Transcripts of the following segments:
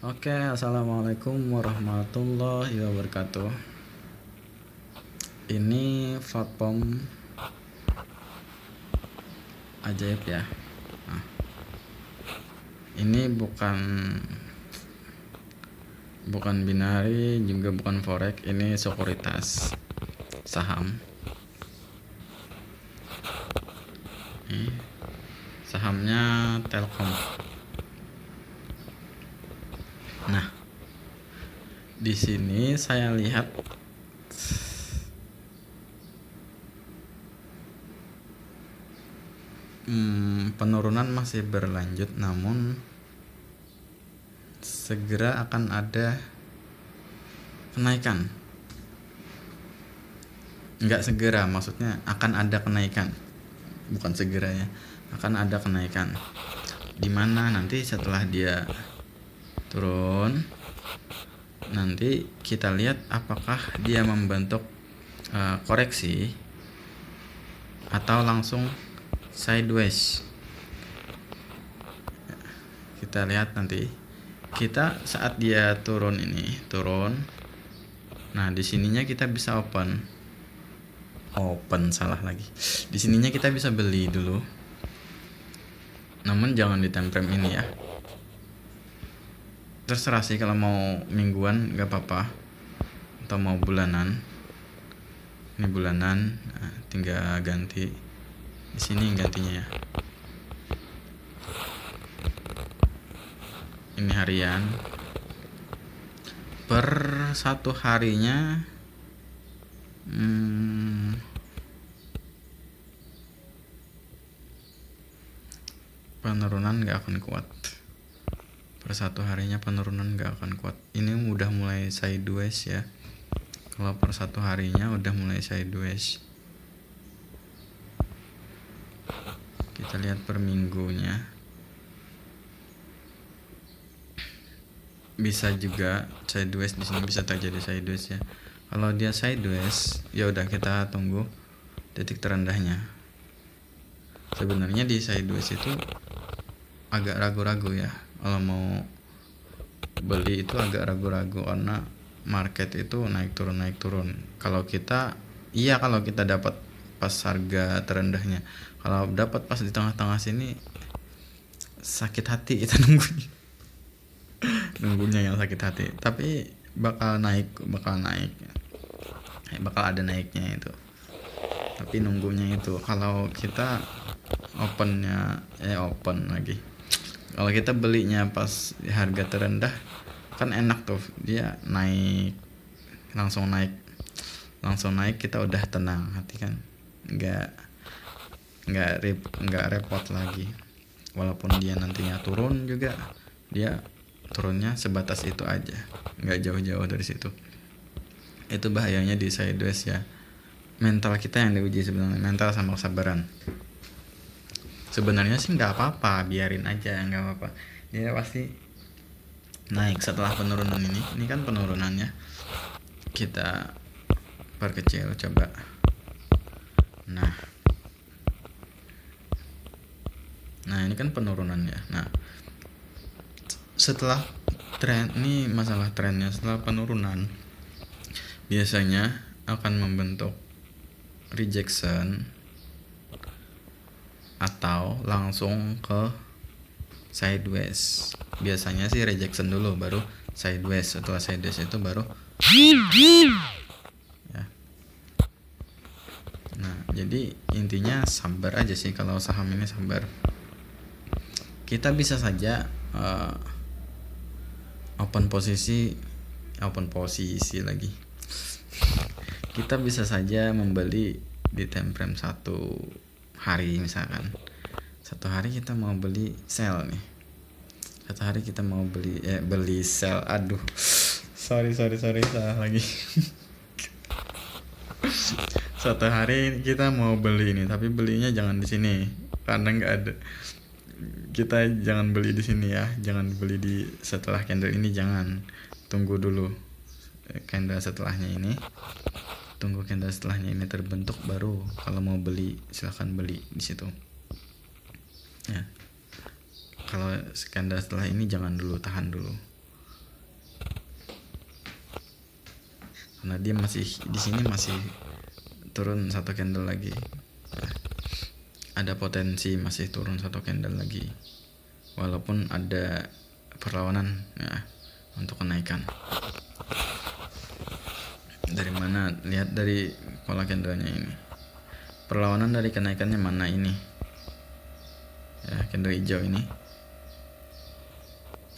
Oke, assalamualaikum warahmatullahi wabarakatuh. Ini platform ajaib ya. Nah, ini bukan binari, juga bukan forex. Ini sekuritas saham. Ini sahamnya Telkom. Nah, di sini saya lihat penurunan masih berlanjut, namun segera akan ada kenaikan. Enggak segera, maksudnya akan ada kenaikan, bukan segera ya, akan ada kenaikan. Dimana nanti setelah dia turun, nanti kita lihat apakah dia membentuk koreksi atau langsung sideways. Kita lihat nanti. Kita saat dia turun, nah di sininya kita bisa open salah lagi. Di sininya kita bisa beli dulu. Namun jangan di time frame ini ya. Terserah sih, kalau mau mingguan nggak apa-apa, atau mau bulanan. Ini bulanan, nah, tinggal ganti di sini gantinya ya. Ini harian. Per satu harinya penurunan nggak akan kuat. Per satu harinya penurunan nggak akan kuat. Ini udah mulai sideways ya. Kalau per satu harinya udah mulai sideways. Kita lihat per minggunya. Bisa juga sideways, di sini bisa terjadi sideways ya. Kalau dia sideways, ya udah kita tunggu titik terendahnya. Sebenarnya di sideways itu agak ragu-ragu ya. Kalau mau beli itu agak ragu-ragu, karena market itu naik turun. Kalau kita dapat pas harga terendahnya. Kalau dapat pas di tengah-tengah sini, sakit hati kita nunggunya yang sakit hati. Tapi bakal ada naiknya itu. Tapi nunggunya itu, kalau kita open lagi. Kalau kita belinya pas harga terendah kan enak tuh, dia langsung naik, kita udah tenang hati kan, nggak repot lagi. Walaupun dia nantinya turun juga, dia turunnya sebatas itu aja, nggak jauh-jauh dari situ. Itu bahayanya di sideways ya. Mental kita yang diuji sebenarnya, mental sama kesabaran. Sebenarnya sih nggak apa-apa, biarin aja, nggak apa-apa. Dia pasti naik setelah penurunan ini kan penurunannya. Kita perkecil coba. Nah ini kan penurunannya. Nah setelah tren, ini masalah trennya, setelah penurunan biasanya akan membentuk rejection atau langsung ke sideways. Biasanya sih rejection dulu baru sideways. Setelah sideways itu baru ya. Nah jadi intinya sabar aja sih, kalau saham ini sabar. Kita bisa saja open posisi lagi. Kita bisa saja membeli di time frame 1 hari, misalkan 1 hari kita mau beli sell nih. 1 hari kita mau beli sell. Aduh, sorry salah lagi. 1 hari kita mau beli ini, tapi belinya jangan di sini karena nggak ada. Kita jangan beli di sini ya, jangan beli di setelah candle ini, jangan. Tunggu dulu candle setelahnya ini, tunggu candle setelahnya ini terbentuk, baru kalau mau beli silahkan beli di situ ya. Kalau candle setelah ini jangan dulu, tahan dulu. karena dia masih di sini masih turun satu candle lagi. Nah, ada potensi masih turun satu candle lagi walaupun ada perlawanan ya untuk kenaikan. Dari mana? Lihat dari pola candlenya ini. Perlawanan dari kenaikannya mana ini? Ya, candle hijau ini.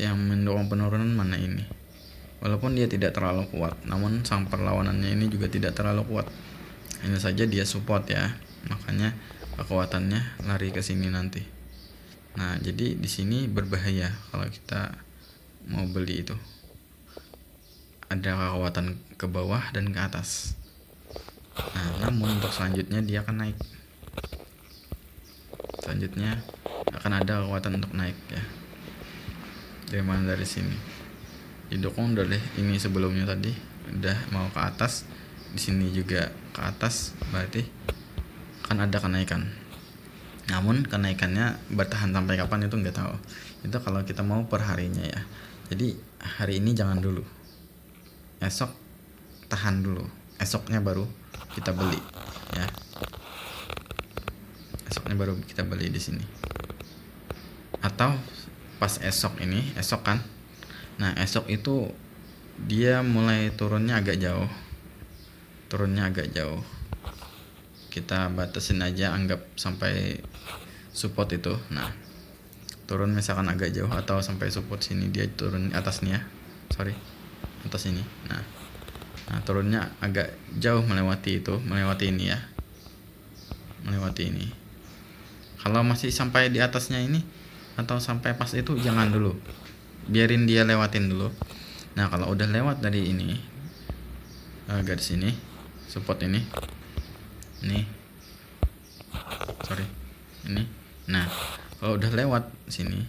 Yang mendorong penurunan mana ini? Walaupun dia tidak terlalu kuat, namun sang perlawanannya ini juga tidak terlalu kuat. Hanya saja dia support ya. Makanya kekuatannya lari ke sini nanti. Nah, jadi di sini berbahaya kalau kita mau beli itu. Ada kekuatan ke bawah dan ke atas. Nah, namun untuk selanjutnya dia akan naik. Selanjutnya akan ada kekuatan untuk naik ya. Dari mana? Dari sini. Didukung dari ini sebelumnya tadi udah mau ke atas. Di sini juga ke atas, berarti akan ada kenaikan. Namun kenaikannya bertahan sampai kapan itu nggak tahu. Itu kalau kita mau per harinya ya. Jadi hari ini jangan dulu. Esok tahan dulu. Esoknya baru kita beli ya. Esoknya baru kita beli di sini. Atau pas esok ini, esok kan. Nah, esok itu dia mulai turunnya agak jauh. Kita batasin aja, anggap sampai support itu. Nah, turun misalkan agak jauh atau sampai support sini, dia turun atasnya. Atas ini. Nah, turunnya agak jauh melewati ini ya. Melewati ini. Kalau masih sampai di atasnya ini atau sampai pas itu jangan dulu. Biarin dia lewatin dulu. Nah, kalau udah lewat dari ini garis ini, support ini. Nah, kalau udah lewat sini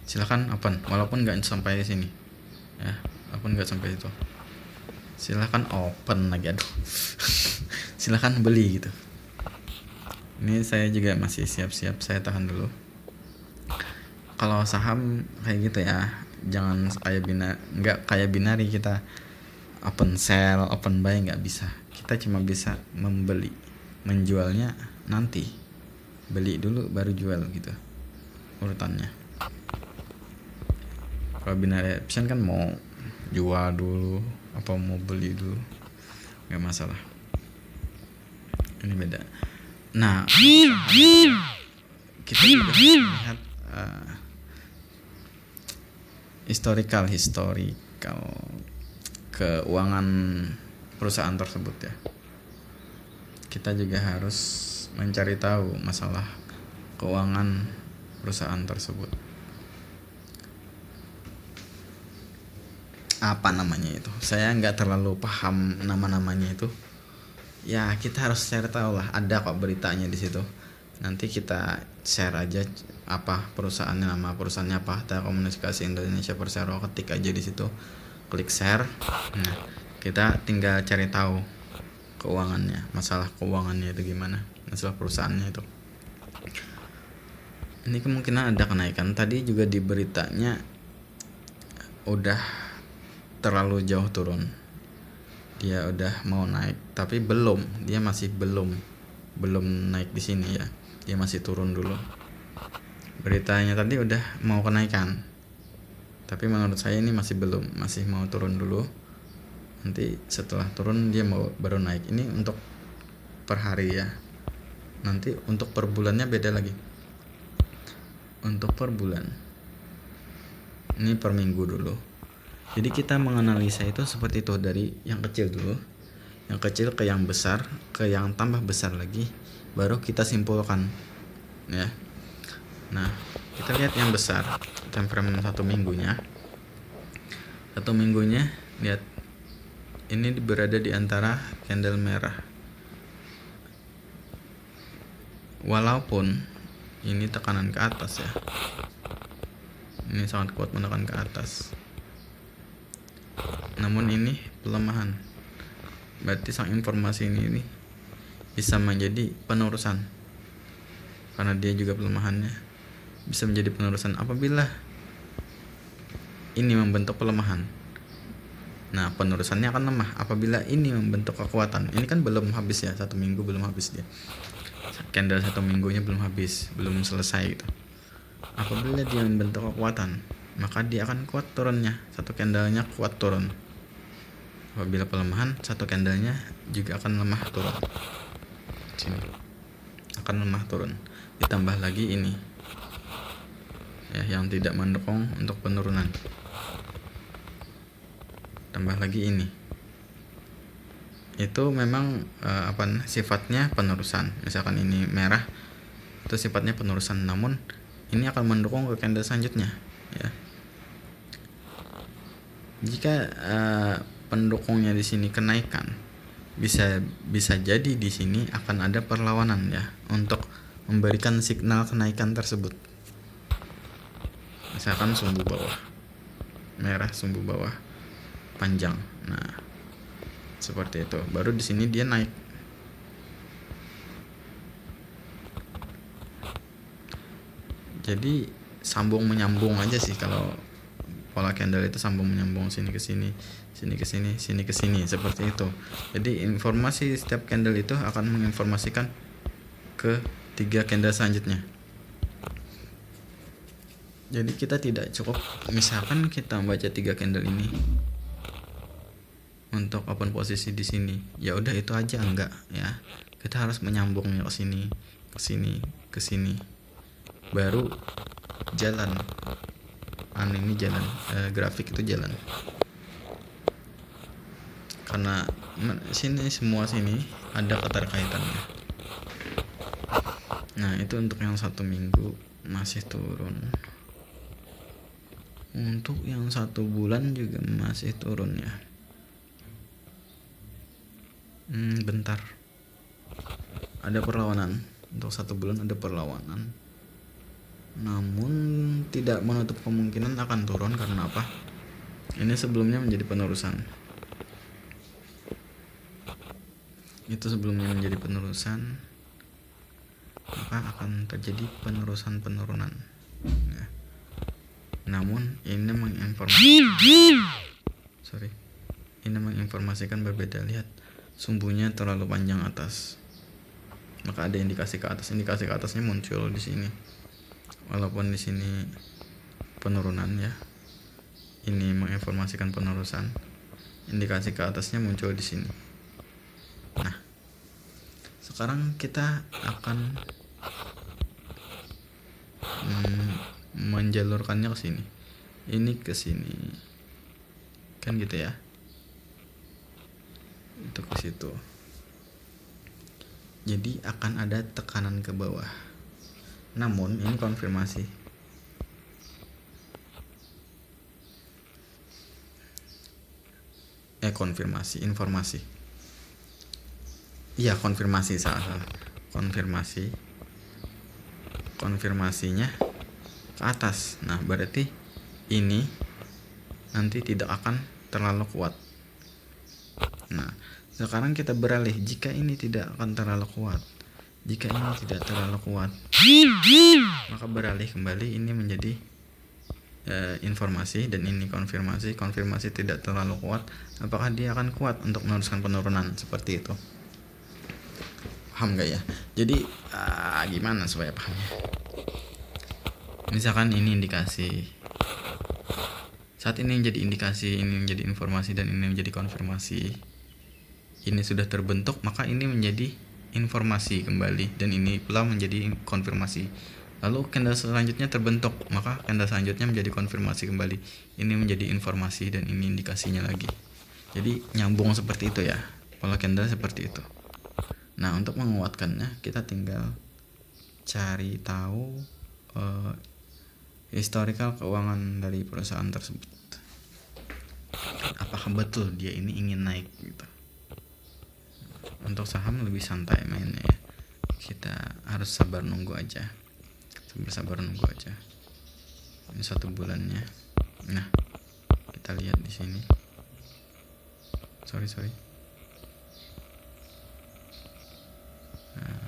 silakan open walaupun nggak sampai sini ya, walaupun nggak sampai itu silakan open lagi, aduh. Silakan beli gitu. Ini saya juga masih siap-siap, saya tahan dulu. Kalau saham kayak gitu ya, jangan nggak kayak binari kita open sell, open buy, nggak bisa. Kita cuma bisa membeli, menjualnya nanti. Beli dulu baru jual gitu urutannya. Kalau binary option kan mau jual dulu apa mau beli dulu nggak masalah. Ini beda. Nah, kita juga lihat historical keuangan perusahaan tersebut ya. Kita juga harus mencari tahu masalah keuangan perusahaan tersebut. Apa namanya itu? Saya nggak terlalu paham nama-namanya itu. Ya, kita harus share tahu lah. Ada kok beritanya di situ. Nanti kita share aja apa perusahaannya, nama perusahaannya apa. Telekomunikasi Indonesia Persero, ketik aja di situ. Klik share. Nah, kita tinggal cari tahu keuangannya, masalah keuangannya itu gimana, masalah perusahaannya itu. Ini kemungkinan ada kenaikan. Tadi juga di beritanya udah terlalu jauh turun. Dia udah mau naik, tapi dia masih belum naik di sini ya. Dia masih turun dulu. Beritanya tadi udah mau kenaikan. Tapi menurut saya ini masih mau turun dulu. Nanti setelah turun dia baru naik. Ini untuk per hari ya. Nanti untuk per bulannya beda lagi. Untuk per bulan. Ini per minggu dulu. Jadi kita menganalisa itu seperti itu, dari yang kecil dulu. Yang kecil ke yang besar, ke yang tambah besar lagi, baru kita simpulkan ya. Nah, kita lihat yang besar, time frame 1 minggunya. 1 minggunya lihat ini berada di antara candle merah. Walaupun ini tekanan ke atas ya. Ini sangat kuat menekan ke atas. Namun ini pelemahan. Berarti sang informasi ini bisa menjadi penerusan. Karena dia juga pelemahannya bisa menjadi penerusan apabila ini membentuk pelemahan. Nah, penerusannya akan lemah apabila ini membentuk kekuatan. Ini kan belum habis ya, 1 minggu belum habis dia. Candle 1 minggunya belum habis, belum selesai gitu. Apabila dia membentuk kekuatan, maka dia akan kuat turunnya. Satu candlenya kuat turun. Apabila pelemahan, satu candlenya juga akan lemah turun. Sini akan lemah turun. Ditambah lagi ini ya, yang tidak mendukung untuk penurunan. Tambah lagi ini, itu memang sifatnya penerusan. Misalkan ini merah, itu sifatnya penerusan, namun ini akan mendukung ke candle selanjutnya ya. Jika pendukungnya di sini kenaikan, bisa jadi di sini akan ada perlawanan ya untuk memberikan signal kenaikan tersebut. Misalkan sumbu bawah merah, sumbu bawah panjang. Nah, seperti itu. Baru di sini dia naik. Jadi sambung menyambung aja sih kalau pola candle itu, sambung menyambung, sini ke sini, sini ke sini, sini ke sini, seperti itu. Jadi informasi setiap candle itu akan menginformasikan ke 3 candle selanjutnya. Jadi kita tidak cukup misalkan kita membaca 3 candle ini untuk open posisi di sini, ya udah itu aja, enggak ya. Kita harus menyambungnya ke sini, ke sini, ke sini, baru jalan. Ini jalan, grafik itu jalan. Karena sini semua sini ada keterkaitannya. Nah, itu untuk yang 1 minggu masih turun. Untuk yang 1 bulan juga masih turun ya. Bentar, ada perlawanan. Untuk 1 bulan ada perlawanan, namun tidak menutup kemungkinan akan turun. Karena apa? Ini sebelumnya menjadi penerusan. Itu sebelumnya menjadi penerusan, maka akan terjadi penerusan penurunan ya. Namun ini menginformasikan berbeda. Lihat, sumbunya terlalu panjang atas, maka ada indikasi ke atas. Indikasi ke atasnya muncul di sini, walaupun di sini penurunan ya. Ini menginformasikan penerusan, indikasi ke atasnya muncul di sini. Nah, sekarang kita akan menjalurkannya ke sini, ini ke sini, kan gitu ya. Itu ke situ. Jadi akan ada tekanan ke bawah. Namun ini konfirmasi. Informasi. Iya, konfirmasi, salah. Konfirmasinya ke atas. Nah, berarti ini nanti tidak akan terlalu kuat. Nah, sekarang kita beralih. Jika ini tidak akan terlalu kuat, maka beralih kembali. Ini menjadi informasi, dan ini konfirmasi. Konfirmasi tidak terlalu kuat, apakah dia akan kuat untuk meneruskan penurunan? Seperti itu. Paham gak ya? Jadi gimana supaya pahamnya? Misalkan ini indikasi, saat ini menjadi indikasi, ini menjadi informasi, dan ini menjadi konfirmasi. Ini sudah terbentuk, maka ini menjadi informasi kembali, dan ini pula menjadi konfirmasi. Lalu candle selanjutnya terbentuk, maka candle selanjutnya menjadi konfirmasi kembali. Ini menjadi informasi, dan ini indikasinya lagi. Jadi nyambung seperti itu ya, pola candle seperti itu. Nah, untuk menguatkannya kita tinggal cari tahu historical keuangan dari perusahaan tersebut. Apakah betul dia ini ingin naik gitu. Untuk saham lebih santai mainnya ya. Kita harus sabar nunggu aja. Ini 1 bulannya. Nah, kita lihat di sini. Sorry. Nah,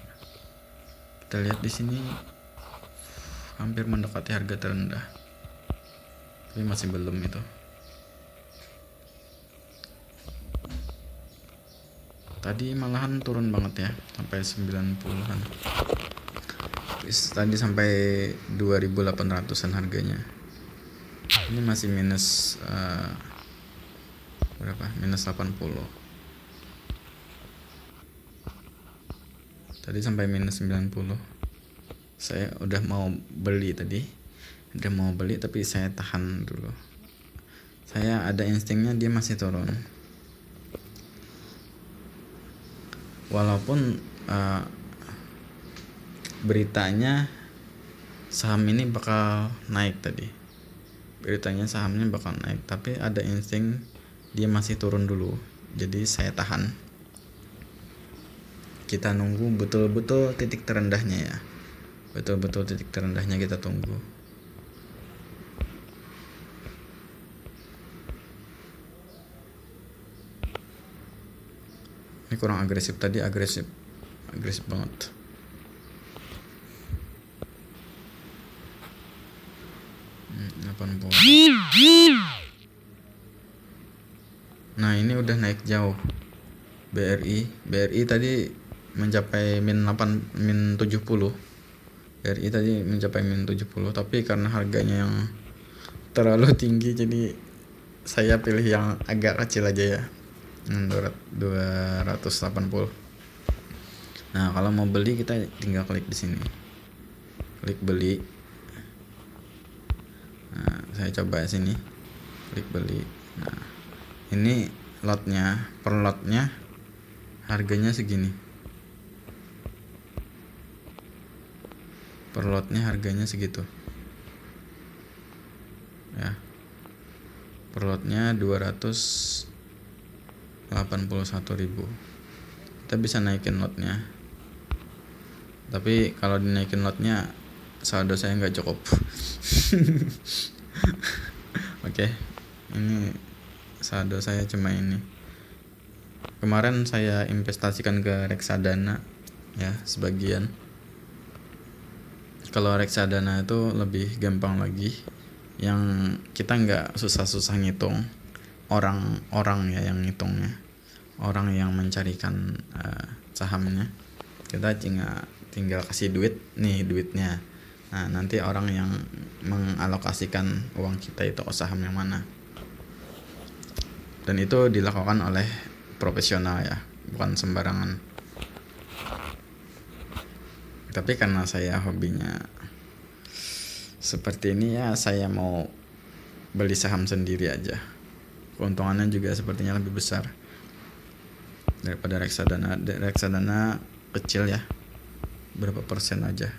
kita lihat di sini hampir mendekati harga terendah, tapi masih belum itu. Tadi malahan turun banget ya, sampai 90-an. Tadi sampai 2.800-an harganya. Ini masih minus berapa? Minus 80. Tadi sampai minus 90. Saya udah mau beli tadi. Tapi saya tahan dulu. Saya ada instingnya dia masih turun. Walaupun beritanya saham ini bakal naik tadi. Beritanya sahamnya bakal naik, tapi ada insting dia masih turun dulu. Jadi saya tahan. Kita nunggu betul-betul titik terendahnya ya. Betul-betul titik terendahnya kita tunggu. Ini kurang agresif, tadi agresif banget. Nah ini udah naik jauh. BRI tadi mencapai min 70. BRI tadi mencapai min 70, tapi karena harganya yang terlalu tinggi jadi saya pilih yang agak kecil aja ya, 280. Nah kalau mau beli kita tinggal klik di sini, klik beli. Nah saya coba sini, klik beli. Nah ini lotnya, per lotnya harganya segini. Per lotnya harganya segitu ya. Per lotnya 281.000. Kita bisa naikin lotnya, tapi kalau dinaikin lotnya saldo saya nggak cukup. Oke, ini saldo saya cuma ini. Kemarin saya investasikan ke reksadana ya sebagian. Kalau reksadana itu lebih gampang lagi, yang kita nggak susah-susah ngitung, orang ya yang ngitungnya, orang yang mencarikan sahamnya. Kita tinggal kasih duit, nih duitnya. Nah nanti orang yang mengalokasikan uang kita itu ke saham yang mana, dan itu dilakukan oleh profesional ya, bukan sembarangan. Tapi karena saya hobinya seperti ini ya, saya mau beli saham sendiri aja. Keuntungannya juga sepertinya lebih besar daripada reksadana. Reksadana kecil ya, berapa persen aja.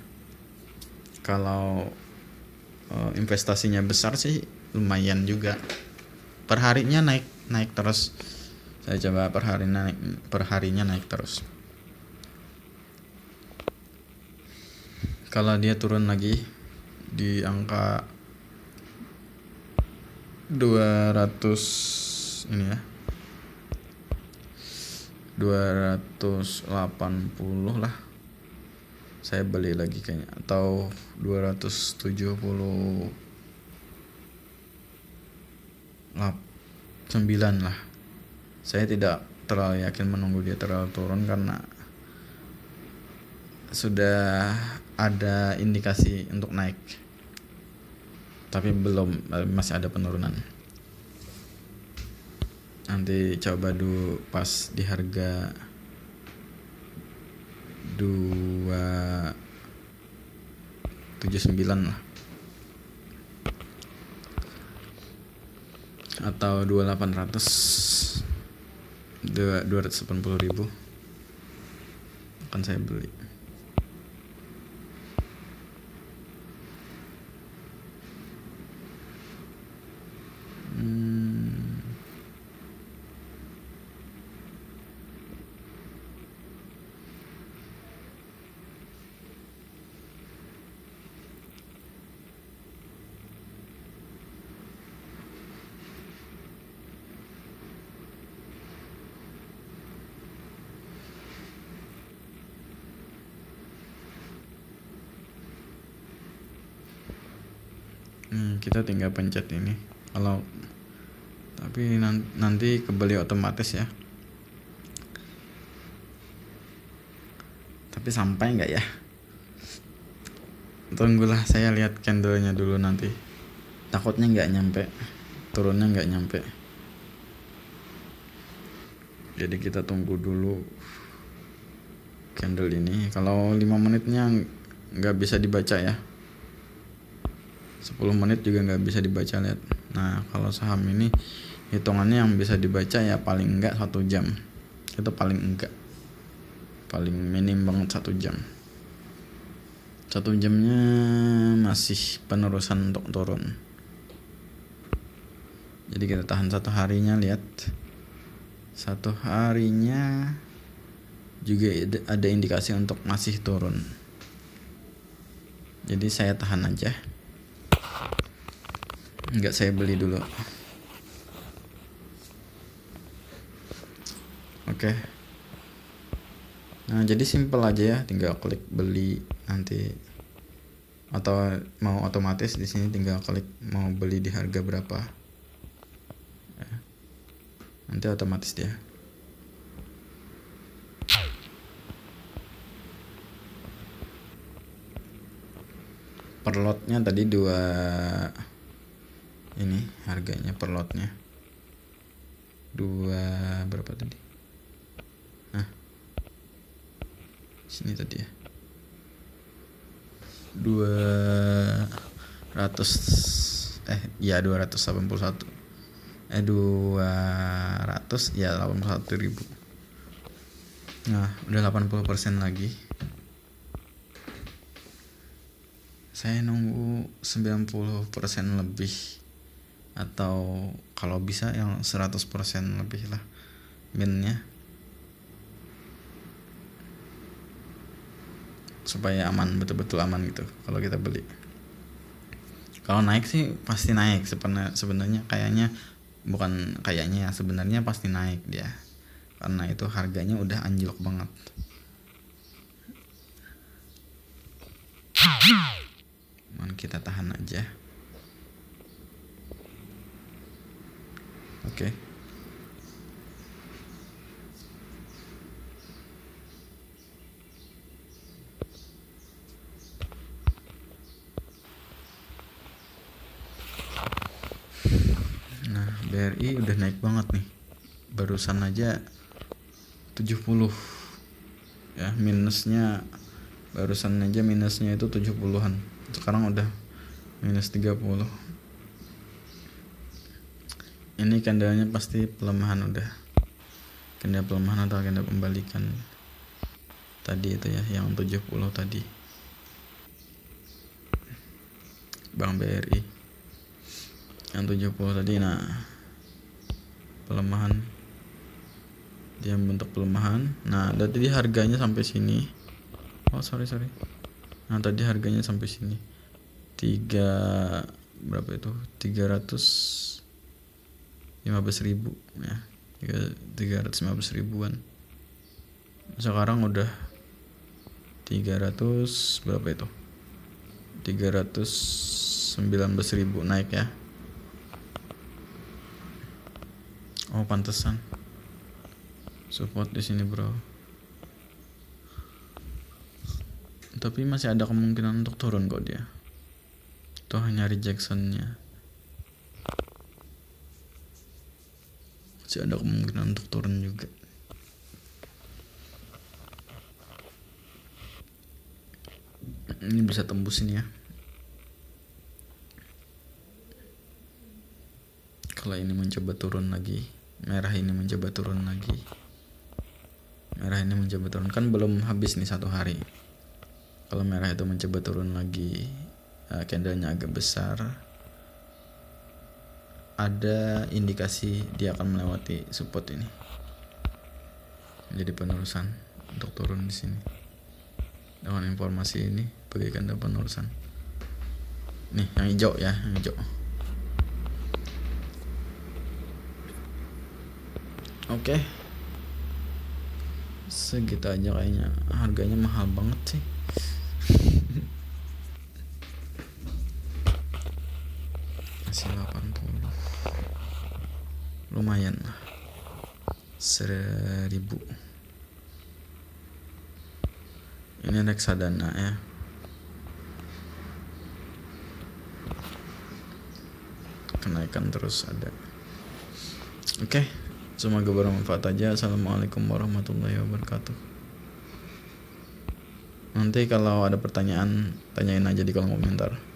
Kalau investasinya besar sih lumayan juga. Perharinya naik terus. Saya coba perharinya naik terus. Kalau dia turun lagi di angka 200 ini ya, 280 lah, saya beli lagi kayaknya, atau 279 lah. Saya tidak terlalu yakin menunggu dia terlalu turun karena sudah ada indikasi untuk naik, tapi masih ada penurunan. Nanti coba dulu pas di harga 279 lah, atau 2.800, 280.000 akan saya beli. Kita tinggal pencet ini. Tapi nanti kebeli otomatis ya. Tapi sampai nggak ya? Tunggulah, saya lihat candlenya dulu nanti. Takutnya nggak nyampe, turunnya nggak nyampe. Jadi kita tunggu dulu candle ini. Kalau 5 menitnya nggak bisa dibaca ya, 10 menit juga nggak bisa dibaca, lihat. Nah kalau saham ini hitungannya yang bisa dibaca ya paling enggak 1 jam. Itu paling enggak, paling minim banget 1 jam. 1 jamnya masih penerusan untuk turun. Jadi kita tahan 1 harinya, lihat. 1 harinya juga ada indikasi untuk masih turun. Jadi saya tahan aja, enggak saya beli dulu. Oke. Nah jadi simple aja ya, tinggal klik beli nanti, atau mau otomatis di sini tinggal klik mau beli di harga berapa ya. Nanti otomatis dia. Per lotnya tadi 2, ini harganya per lotnya 2 berapa tadi? Nah sini tadi ya, 281 ya 81.000. Nah udah 80% lagi. Saya nunggu 90% lebih, atau kalau bisa yang 100% lebih lah minnya, supaya aman, betul-betul aman gitu kalau kita beli. Kalau naik sih pasti naik, sebenarnya kayaknya, bukan kayaknya ya, sebenarnya pasti naik dia, karena itu harganya udah anjlok banget. Kita tahan aja. Oke. Nah, BRI udah naik banget nih. Barusan aja 70 ya, minusnya barusan aja minusnya itu 70-an. Sekarang udah minus 30. Ini candlenya pasti pelemahan, udah candle pelemahan atau candle pembalikan tadi itu ya, yang 70 tadi Bank BRI yang 70 tadi. Nah pelemahan, dia bentuk pelemahan. Nah tadi harganya sampai sini. Sorry. Nah tadi harganya sampai sini 300 15.000 ya, 315 ribuan. Sekarang udah 300 berapa itu, 319.000 naik ya. Pantesan support di sini bro. Tapi masih ada kemungkinan untuk turun kok dia. Itu hanya rejectionnya. Masih ada kemungkinan untuk turun juga. Ini bisa tembusin ya. Kalau ini mencoba turun lagi, merah ini mencoba turun lagi, merah ini mencoba turun, kan belum habis nih 1 hari. Kalau merah itu mencoba turun lagi, candlenya agak besar, ada indikasi dia akan melewati support ini, jadi penerusan untuk turun di sini. Dengan informasi ini bagaikan ada penerusan. Nih yang hijau ya, yang hijau. Oke. Segitu aja kayaknya, harganya mahal banget sih. Masih 80, lumayan lah, 1.000. Ini reksadana ya. Kenaikan terus ada. Oke, semoga bermanfaat aja. Assalamualaikum warahmatullahi wabarakatuh. Nanti kalau ada pertanyaan, tanyain aja di kolom komentar.